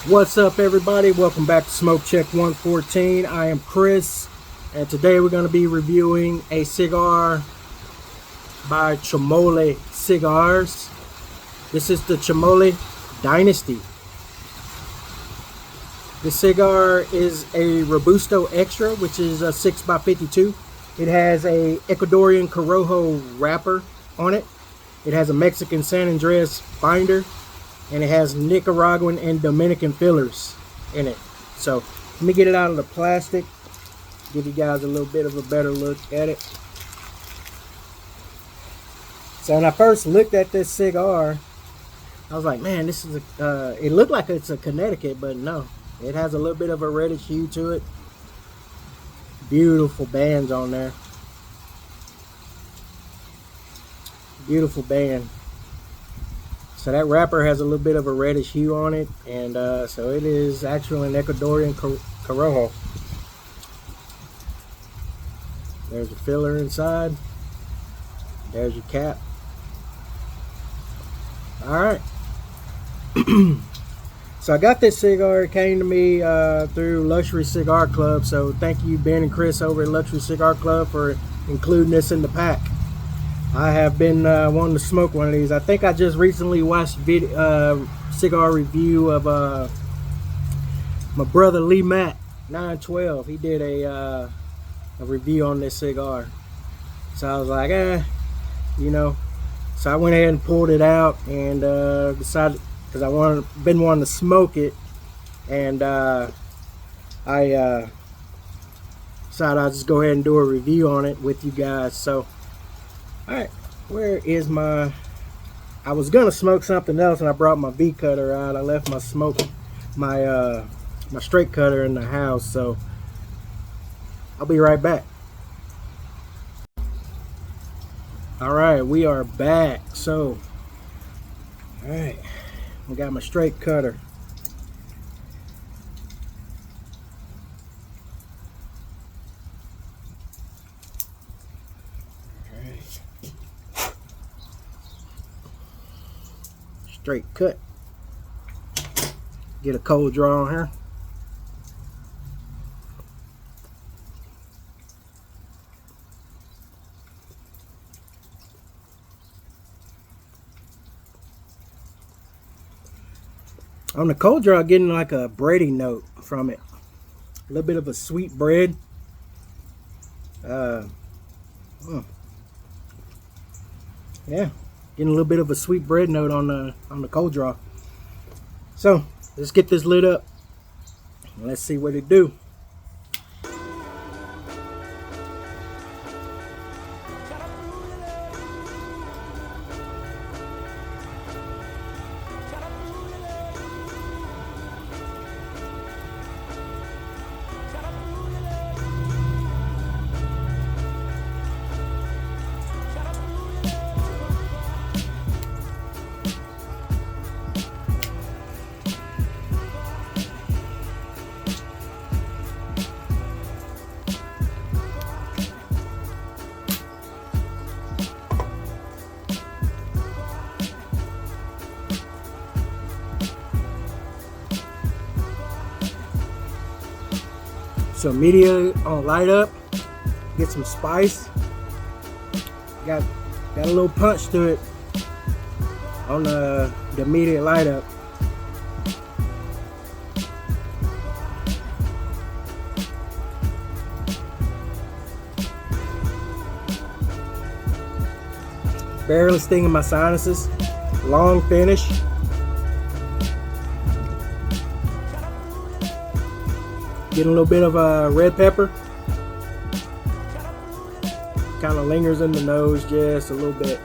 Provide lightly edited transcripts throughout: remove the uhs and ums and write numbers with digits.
What's up, everybody? Welcome back to Smoke Check 114. I am Chris, and today we're going to be reviewing a cigar by Chimolly Cigars. This is the Chimolly Dynasty. This cigar is a Robusto Extra, which is a 6x52. It has a Ecuadorian Corojo wrapper on it. It has a Mexican San Andreas binder, and it has Nicaraguan and Dominican fillers in it. So let me get it out of the plastic, give you guys a little bit of a better look at it. So when I first looked at this cigar, I was like, man, this is it looked like it's a Connecticut, but no, it has a little bit of a reddish hue to it. Beautiful bands on there. Beautiful band. So that wrapper has a little bit of a reddish hue on it, and so it is actually an Ecuadorian Corojo. There's your filler inside. There's your cap. Alright. So I got this cigar. It came to me through Luxury Cigar Club, so thank you Ben and Chris over at Luxury Cigar Club for including this in the pack. I have been wanting to smoke one of these. I think I just recently watched a cigar review of my brother Lee Matt 912. He did a review on this cigar, so I was like, you know. So I went ahead and pulled it out and decided, because I been wanting to smoke it, and I decided I'll just go ahead and do a review on it with you guys. So. Alright, where is my... I was gonna smoke something else and I brought my V cutter out. I left my my straight cutter in the house, so I'll be right back. Alright, we are back. So, alright, we got my straight cutter. Straight cut. Get a cold draw on here. On the cold draw, getting like a bready note from it. A little bit of a sweet bread. Yeah. Getting a little bit of a sweet bread note on the cold draw. So let's get this lit up and let's see what it do. So immediately on light up, get some spice. Got a little punch to it on the immediate light up. Barely stinging my sinuses. Long finish. Getting a little bit of red pepper. Kind of lingers in the nose just a little bit.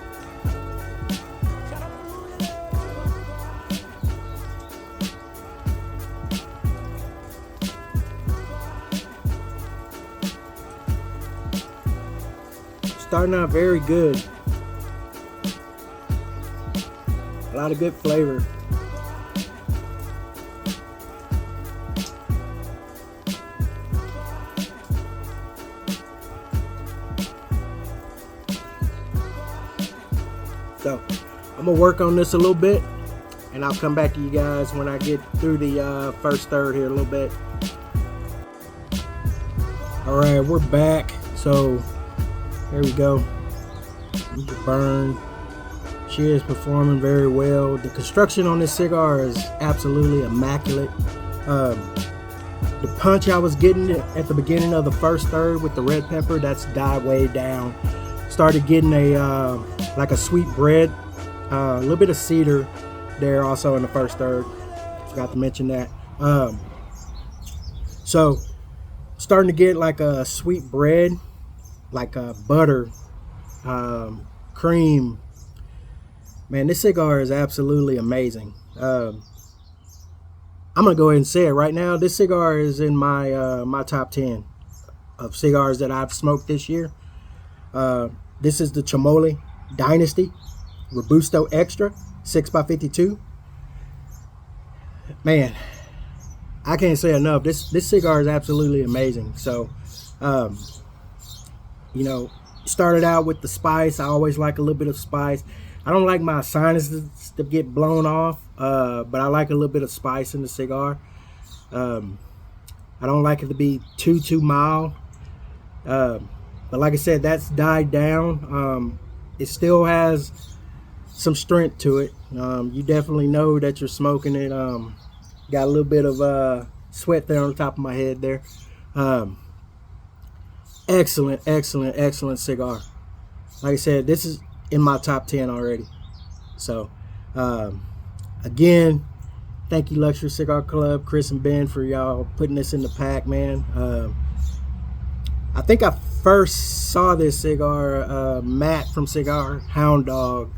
Starting out very good. A lot of good flavor. So I'm gonna work on this a little bit and I'll come back to you guys when I get through the first third here a little bit. All right, we're back. So there we go. The burn. She is performing very well. The construction on this cigar is absolutely immaculate. The punch I was getting at the beginning of the first third with the red pepper, that's died way down. Started getting a like a sweet bread, a little bit of cedar there also in the first third. Forgot to mention that. So starting to get like a sweet bread, like a butter, cream. Man, this cigar is absolutely amazing. I'm gonna go ahead and say it right now. This cigar is in my my top 10 of cigars that I've smoked this year. This is the Chimolly Dynasty Robusto Extra 6x52. Man, I can't say enough. This cigar is absolutely amazing. So, you know, started out with the spice. I always like a little bit of spice. I don't like my sinuses to get blown off, but I like a little bit of spice in the cigar. I don't like it to be too mild. But like I said, that's died down. It still has some strength to it. You definitely know that you're smoking it. Got a little bit of sweat there on the top of my head there. Excellent cigar. Like I said, this is in my top 10 already. So again, thank you Luxury Cigar Club, Chris and Ben, for y'all putting this in the pack, man. I think I first saw this cigar, Matt from Cigar Hound Dog.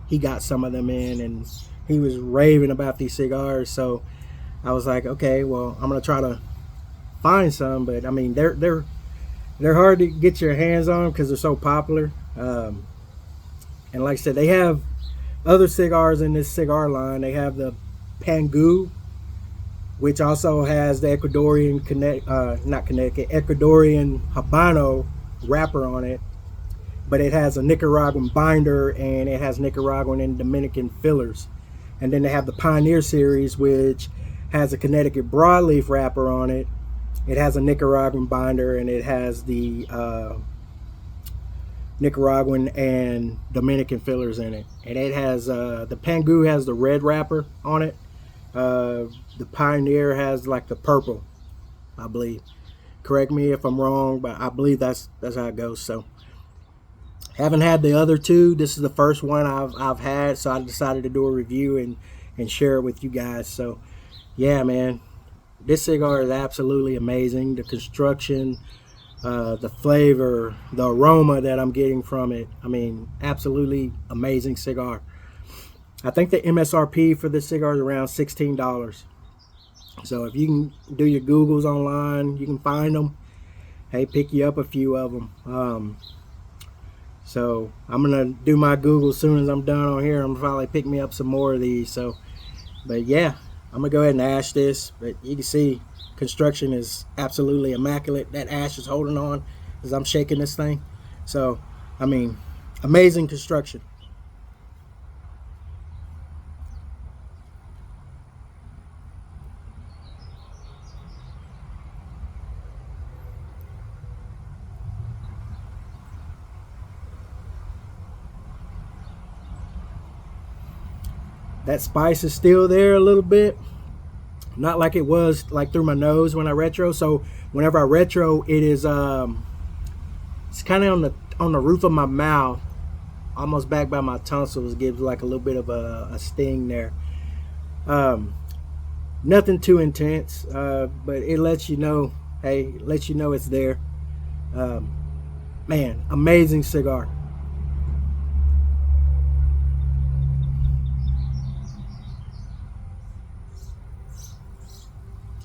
He got some of them in and he was raving about these cigars, so I was like, okay, well, I'm gonna try to find some, but I mean they're hard to get your hands on because they're so popular. And like I said, they have other cigars in this cigar line. They have the Pangu, which also has the Ecuadorian Ecuadorian Habano wrapper on it, but it has a Nicaraguan binder and it has Nicaraguan and Dominican fillers. And then they have the Pioneer Series, which has a Connecticut broadleaf wrapper on it. It has a Nicaraguan binder and it has the Nicaraguan and Dominican fillers in it, and it has the Pangu has the red wrapper on it. The Pioneer has like the purple, I believe. Correct me if I'm wrong, but I believe that's how it goes. So haven't had the other two. This is the first one I've had, so I decided to do a review and share it with you guys. So yeah, man, this cigar is absolutely amazing. The construction, the flavor, the aroma that I'm getting from it. I mean, absolutely amazing cigar. I think the MSRP for this cigar is around $16. So if you can do your Googles online, you can find them. Hey, pick you up a few of them. So I'm gonna do my Google as soon as I'm done on here. I'm probably pick me up some more of these. So, but yeah, I'm gonna go ahead and ash this. But you can see construction is absolutely immaculate. That ash is holding on as I'm shaking this thing. So, I mean, amazing construction. That spice is still there a little bit. Not like it was like through my nose when I retro. So whenever I retro, it is it's kind of on the roof of my mouth, almost back by my tonsils. Gives like a little bit of a sting there. Nothing too intense, but it lets you know, hey, lets you know it's there. Man, amazing cigar.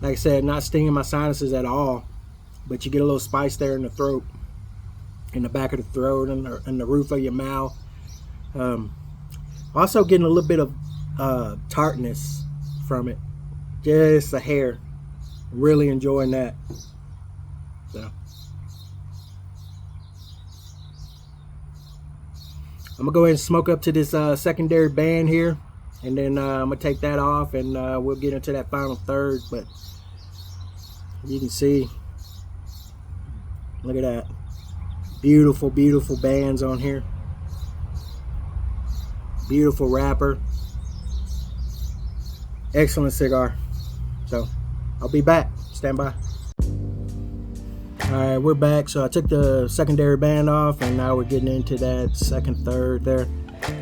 Like I said, not stinging my sinuses at all, but you get a little spice there in the throat, in the back of the throat, and the roof of your mouth. Also getting a little bit of tartness from it, just a hair. Really enjoying that. So I'm gonna go ahead and smoke up to this secondary band here. and then I'm gonna take that off, and we'll get into that final third. But you can see, look at that, beautiful, beautiful bands on here, beautiful wrapper, excellent cigar. So I'll be back, stand by. All right, we're back. So I took the secondary band off, and now we're getting into that second third there.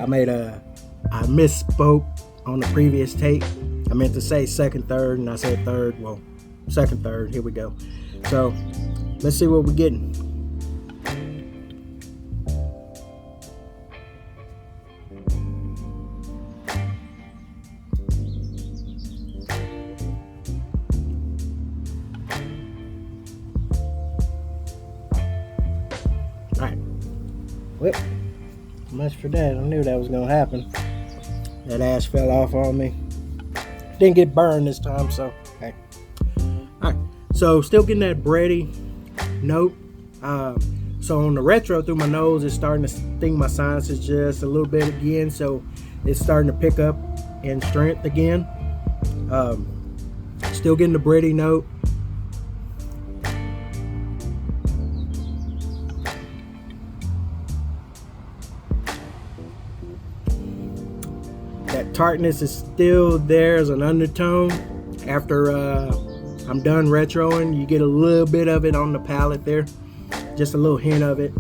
I misspoke on the previous tape. I meant to say second third, and I said third. Well, second third. Here we go. So let's see what we're getting. All right. Well, much for that. I knew that was gonna happen. That ash fell off on me. Didn't get burned this time, so hey. All right. So still getting that bready note. So on the retro through my nose, it's starting to sting my sinuses just a little bit again. So it's starting to pick up in strength again. Still getting the bready note. That tartness is still there as an undertone. After I'm done retroing, you get a little bit of it on the palate there, just a little hint of it.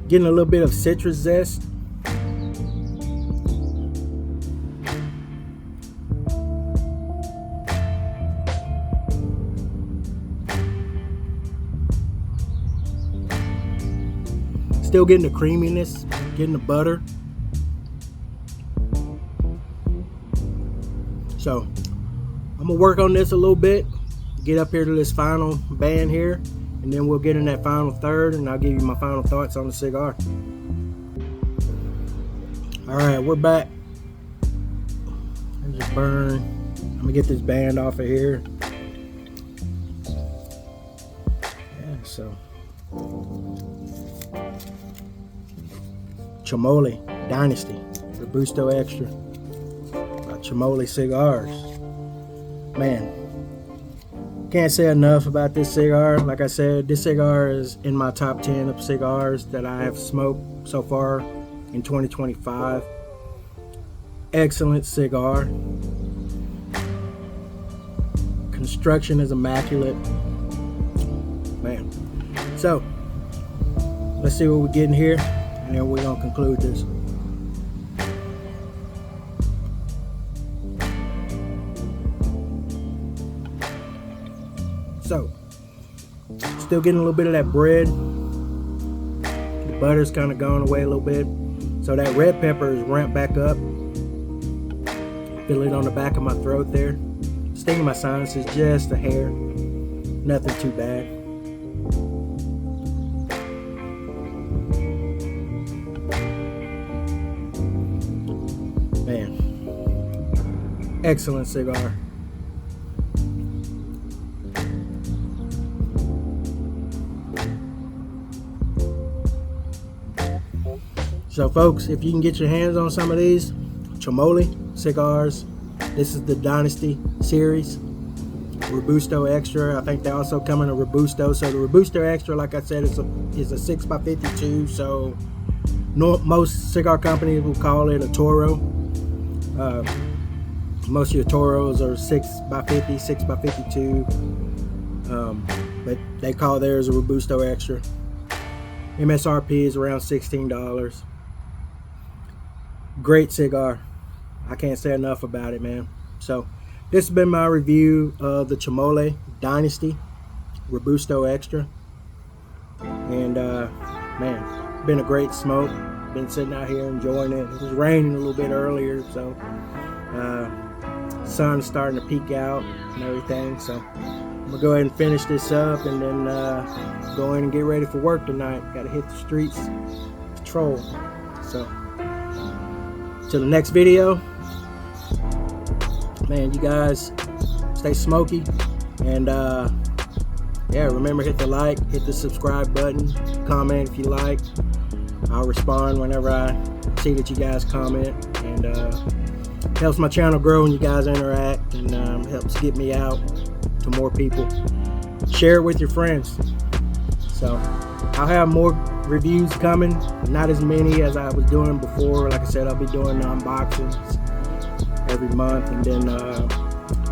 Getting a little bit of citrus zest. Still getting the creaminess, getting the butter. So I'm gonna work on this a little bit, get up here to this final band here, and then we'll get in that final third, and I'll give you my final thoughts on the cigar. All right, we're back. There's a burn. I'm gonna get this band off of here. Yeah, so Chimolly Dynasty Robusto Extra by Chimolly Cigars. Man, can't say enough about this cigar. Like I said, this cigar is in my top 10 of cigars that I have smoked so far in 2025. Excellent cigar. Construction is immaculate. Man. So, let's see what we're getting here, and then we're going to conclude this. So, still getting a little bit of that bread. The butter's kind of gone away a little bit. So that red pepper is ramped back up. Feel it on the back of my throat there. Stinging my sinuses just a hair. Nothing too bad. Man, excellent cigar. So folks, if you can get your hands on some of these Chimolly Cigars, this is the Dynasty Series Robusto Extra. I think they also come in a Robusto. So the Robusto Extra, like I said, is a 6x52. So most cigar companies will call it a Toro. Most of your Toros are 6x50, 6x52. But they call theirs a Robusto Extra. MSRP is around $16. Great cigar. I can't say enough about it, man. So this has been my review of the Chimolly Dynasty Robusto Extra. And man, been a great smoke. Been sitting out here enjoying it. It was raining a little bit earlier, so sun's starting to peek out and everything. So I'm gonna go ahead and finish this up, and then go in and get ready for work tonight. Gotta hit the streets, patrol. So till the next video, man, you guys stay smoky, and yeah, remember, hit the like, hit the subscribe button, comment if you like. I'll respond whenever I see that you guys comment, and helps my channel grow when you guys interact, and helps get me out to more people. Share it with your friends. So I'll have more reviews coming, not as many as I was doing before. Like I said, I'll be doing unboxings every month, and then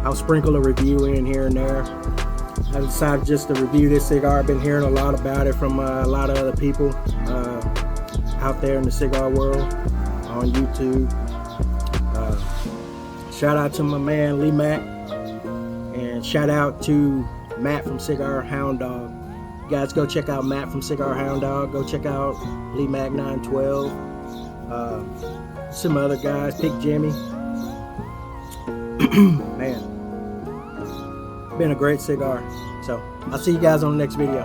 I'll sprinkle a review in here and there. I decided just to review this cigar. I've been hearing a lot about it from a lot of other people out there in the cigar world on YouTube. Shout out to my man Lee Mack, and shout out to Matt from Cigar Hound Dog. You guys go check out Matt from Cigar Hound Dog. Go check out Lee Mack 912. Some other guys, Pick Jimmy. Man, been a great cigar. So I'll see you guys on the next video.